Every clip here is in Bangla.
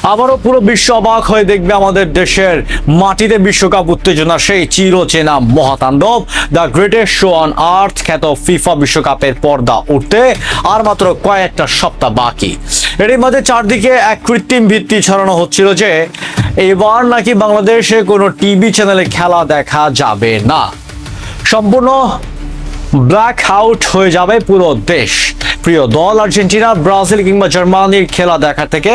আবারও পুরো বিশ্ব অবাক হয়ে দেখবে আমাদের দেশের মাটিতে বিশ্বকাপ উত্তেজনা সেই চিরচেনা মহাতাণ্ডব the greatest show on earth খ্যাত ফিফা বিশ্বকাপের পর্দা উঠতে আর মাত্র কয়েকটা সপ্তাহ বাকি। এরই মাঝে চারদিকে এক কৃত্রিম ভিত্তি ছড়ানো হচ্ছিল যে এবার নাকি বাংলাদেশে কোনো টিভি চ্যানেলে খেলা দেখা যাবে না, সম্পূর্ণ ব্ল্যাক আউট হয়ে যাবে পুরো দেশ। প্রিয় দল আর্জেন্টিনা, ব্রাজিল কিংবা জার্মানির খেলা দেখা থেকে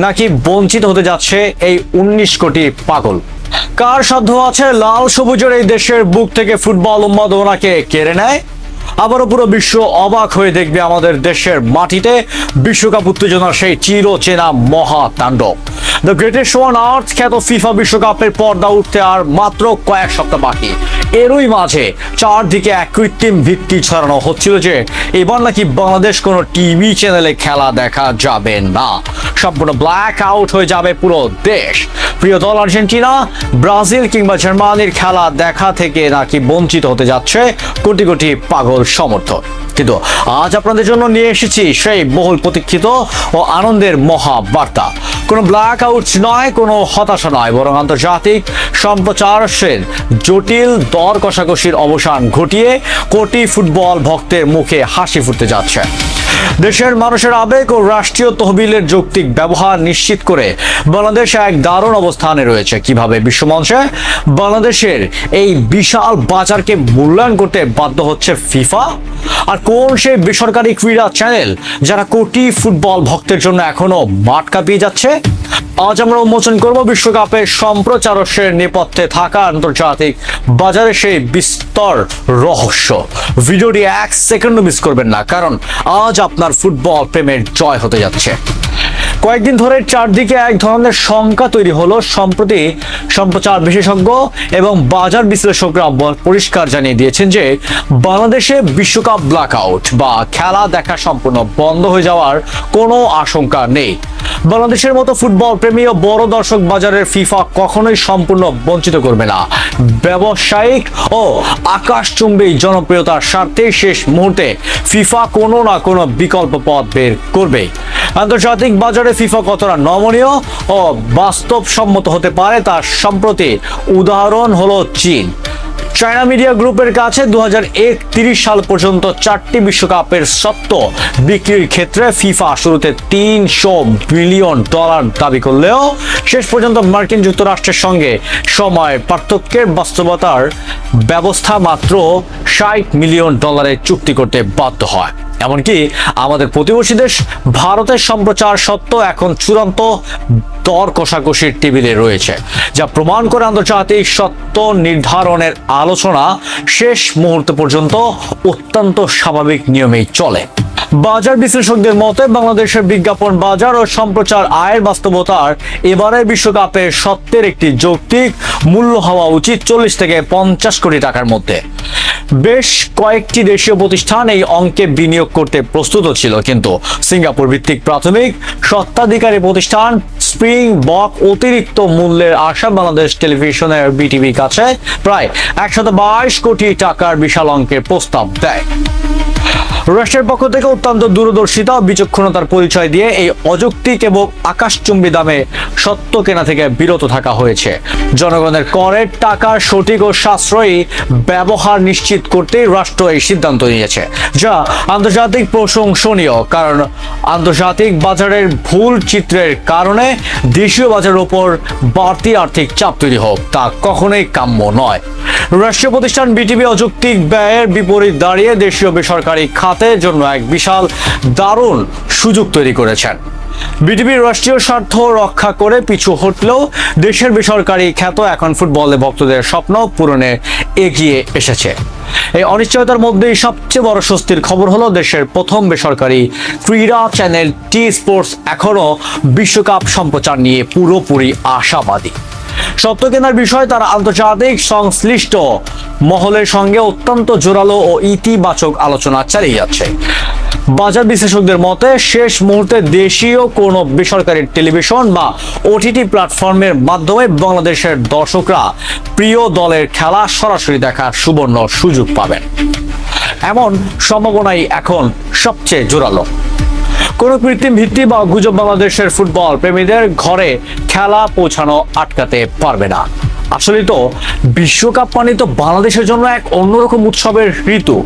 নাকি বঞ্চিত হতে যাচ্ছে এই 19 কোটি পাগল। কার সাধ্য আছে লাল সবুজের এই দেশের বুক থেকে ফুটবল উন্মাদনাকে কেড়ে নেয়? আবারও পুরো বিশ্ব অবাক হয়ে দেখবে আমাদের দেশের মাটিতে বিশ্বকাপ উত্তেজনার সেই চিরচেনা মহাতাণ্ডব। The greatest show on earth খ্যাত ফিফা বিশ্বকাপের পর্দা উঠতে আর মাত্র কয়েক সপ্তাহ বাকি। এরই মাঝে চারদিকে এক কৃত্রিম ভিত্তি ছড়ানো হচ্ছিল যে এবার নাকি বাংলাদেশ কোনো টিভি চ্যানেলে খেলা দেখা যাবে না, সম্পূর্ণ ব্ল্যাক আউট হয়ে যাবে পুরো দেশ। প্রিয় দল আর্জেন্টিনা, ব্রাজিল কিংবা জার্মানির খেলা দেখা থেকে নাকি বঞ্চিত হতে যাচ্ছে কোটি কোটি পাগল সমর্থক। কিন্তু আজ আপনাদের জন্য নিয়ে এসেছি সেই বহুল প্রতীক্ষিত ও আনন্দের মহা বার্তা। কোনো ব্ল্যাক আউট নয়, কোনো হতাশা নয়, বরং আন্তর্জাতিক সম্প্রচারের জটিল দর কষাকষির অবসান ঘটিয়ে কোটি ফুটবল ভক্তের মুখে হাসি ফুটতে যাচ্ছে। দেশের মানুষের আবেগ ও রাষ্ট্রীয় তহবিলের যৌক্তিক ব্যবহার নিশ্চিত করে বাংলাদেশ এক দারুণ অবস্থানে রয়েছে। কিভাবে বিশ্বমঞ্চে বাংলাদেশের এই বিশাল বাজারকে মূল্যায়ন করতে বাধ্য হচ্ছে ফিফা, আর কোন সেই বেসরকারি ক্রীড়া চ্যানেল যারা কোটি ফুটবল ভক্তের জন্য এখনো মাঠ কাঁপিয়ে যাচ্ছে। আজ আমরা উন্মোচন করব বিশ্বকাপের সম্প্রচারের নেপথ্যে থাকা আন্তর্জাতিক বাজারে সেই বিস্তর রহস্য। ভিডিওটি এক সেকেন্ডও মিস করবেন না, কারণ আজ আপনার ফুটবল প্রেমের জয় হতে যাচ্ছে। কয়েকদিন ধরে চারদিকে এক ধরনের শঙ্কা তৈরি হলো। সম্প্রতি সম্প্রচার বিশেষজ্ঞ এবং বাজার বিশ্লেষকরা পরিষ্কার জানিয়ে দিয়েছেন যে বাংলাদেশে বিশ্বকাপ ব্ল্যাকআউট বা খেলা দেখা সম্পূর্ণ বন্ধ হয়ে যাওয়ার কোনো আশঙ্কা নেই। বাংলাদেশের মতো ফুটবল প্রেমী ও বড় দর্শক বাজারের ফিফা কখনোই সম্পূর্ণ বঞ্চিত করবে না। ব্যবসায়িক ও আকাশচুম্বী জনপ্রিয়তার স্বার্থে শেষ মুহূর্তে ফিফা কোনো না কোনো বিকল্প পথ বের করবে। আন্তর্জাতিক বাজারে ফিফা কতটা নমনীয় ও বাস্তবসম্মত হতে পারে তার সম্প্রতি উদাহরণ হলো চীন। চায়না মিডিয়া গ্রুপের কাছে 2031 সাল পর্যন্ত 4টি বিশ্বকাপের স্বত্ব বিক্রির ক্ষেত্রে ফিফা শুরুতে $300 বিলিয়ন দাবি করলেও শেষ পর্যন্ত মার্কিন যুক্তরাষ্ট্রের সঙ্গে সময় পার্থক্যের বাস্তবতার ব্যবস্থা মাত্র $60 মিলিয়ন চুক্তি করতে বাধ্য হয়। এমনকি আমাদের প্রতিবেশী দেশ ভারতের সম্প্রচার সত্ত্বেও এখন চূড়ান্ত দর কষাকষির টেবিলে রয়েছে, যা প্রমাণ করে আন্তর্জাতিক সত্ত্ব নির্ধারণের আলোচনা শেষ মুহূর্ত পর্যন্ত অত্যন্ত স্বাভাবিক নিয়মেই চলে। বাজার বিশ্লেষকদের মতে বাংলাদেশের বিজ্ঞাপন বাজার ও সম্প্রচার আয়ের বাস্তবতার এবারের বিশ্বকাপের সত্ত্বের একটি যৌক্তিক মূল্য হওয়া উচিত 40 থেকে 50 কোটি টাকার মধ্যে। বেশ কয়েকটি দেশীয় প্রতিষ্ঠান এই অঙ্কে বিনিয়োগ করতে প্রস্তুত ছিল, কিন্তু সিঙ্গাপুর ভিত্তিক প্রাথমিক স্বত্বাধিকারী প্রতিষ্ঠান স্প্রিং বক অতিরিক্ত মূল্যের আশা বাংলাদেশ টেলিভিশনের বিটিভির কাছে প্রায় 122 কোটি টাকার বিশাল অঙ্কের প্রস্তাব দেয়। রাষ্ট্রের পক্ষ থেকে অত্যন্ত দূরদর্শিতা ও বিচক্ষণতার পরিচয় দিয়ে এই অযৌক্তিক এবং আকাশচুম্বী দামে সত্ত্ব কেনা থেকে বিরত থাকা হয়েছে। জনগণের করের টাকার সঠিক ও সাশ্রয়ী ব্যবহার নিশ্চিত করতেই রাষ্ট্র এই সিদ্ধান্ত নিয়েছে, যা আন্তর্জাতিক প্রশংসনীয়। কারণ আন্তর্জাতিক বাজারের ভুল চিত্রের কারণে দেশীয় বাজারের উপর বাড়তি আর্থিক চাপ তৈরি হোক, তা কখনোই কাম্য নয়। রাষ্ট্রীয় প্রতিষ্ঠান বিটিভি অযৌক্তিক ব্যয়ের বিপরীত দাঁড়িয়ে দেশীয় বেসরকারি খাতের জন্য এক বিশাল দারুণ সুযোগ তৈরি করেছেন। বিটিভির রাষ্ট্রীয় স্বার্থ রক্ষা করে পিছু হটলেও দেশের বেসরকারি খ্যাত এখন ফুটবলে ভক্তদের স্বপ্ন পূরণে এগিয়ে এসেছে। এই অনিশ্চয়তার মধ্যেই সবচেয়ে বড় স্বস্তির খবর হলো দেশের প্রথম বেসরকারি ক্রীড়া চ্যানেল টি স্পোর্টস এখনো বিশ্বকাপ সম্প্রচার নিয়ে পুরোপুরি আশাবাদী। সত্ত্ব কেনার বিষয়ে তারা আন্তর্জাতিক সংশ্লিষ্ট মহলের সঙ্গে অত্যন্ত জোরালো ও ইতিবাচক আলোচনা চালিয়ে যাচ্ছে। বাজার বিশ্লেষকদের মতে শেষ মুহূর্তে দেশীয় কোনো বেসরকারি টেলিভিশন বা ওটিটি প্ল্যাটফর্মের মাধ্যমে বাংলাদেশের দর্শকরা প্রিয় দলের খেলা সরাসরি দেখার সুবর্ণ সুযোগ পাবেন, এমন সম্ভাবনাই এখন সবচেয়ে জোরালো। কোনো কৃত্রিম ভিত্তি বা গুজব বাংলাদেশের ফুটবল প্রেমীদের ঘরে খেলা পৌঁছানো আটকাতে পারবে না। আসলে তো বিশ্বকাপ মানে তো বাংলাদেশের জন্য এক অন্যরকম উৎসবের ঋতু।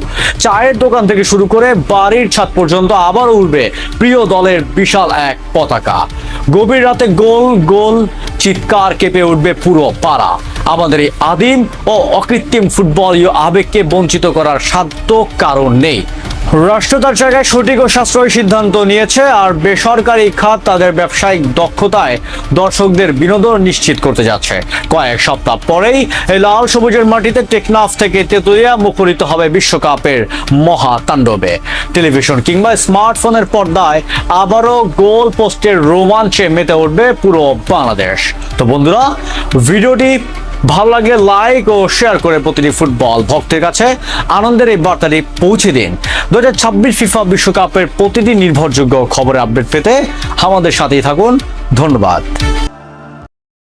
চায়ের দোকান থেকে শুরু করে বাড়ির ছাদ পর্যন্ত আবার উড়বে প্রিয় দলের বিশাল এক পতাকা। গভীর রাতে গোল গোল চিৎকার কেঁপে উঠবে পুরো পাড়া। আমাদের এই আদিম ও অকৃত্রিম ফুটবলীয় আবেগকে বঞ্চিত করার সাধ্য কারণ নেই। রাষ্ট্র তার জায়গায় সঠিক ও সাশ্রয়ী সিদ্ধান্ত নিয়েছে, আর বেসরকারি খাত তাদের ব্যবসায়িক দক্ষতায় দর্শকদের বিনোদন নিশ্চিত করতে যাচ্ছে। কয়েক সপ্তাহ পরেই এই লাল সবুজের মাটিতে টেকনাফ থেকে তেতুলিয়া মুখরিত হবে বিশ্বকাপের মহা তাণ্ডবে। টেলিভিশন কিংবা স্মার্টফোনের পর্দায় আবারও গোল পোস্টের রোমাঞ্চে মেতে উঠবে পুরো বাংলাদেশ। তো বন্ধুরা, ভিডিওটি ভালো লাগে লাইক ও শেয়ার করে প্রতিটি ফুটবল ভক্তের কাছে আনন্দের এই বার্তাটি পৌঁছে দিন। 2026 ফিফা বিশ্বকাপের প্রতিটি নির্ভরযোগ্য খবরের আপডেট পেতে আমাদের সাথেই থাকুন। ধন্যবাদ।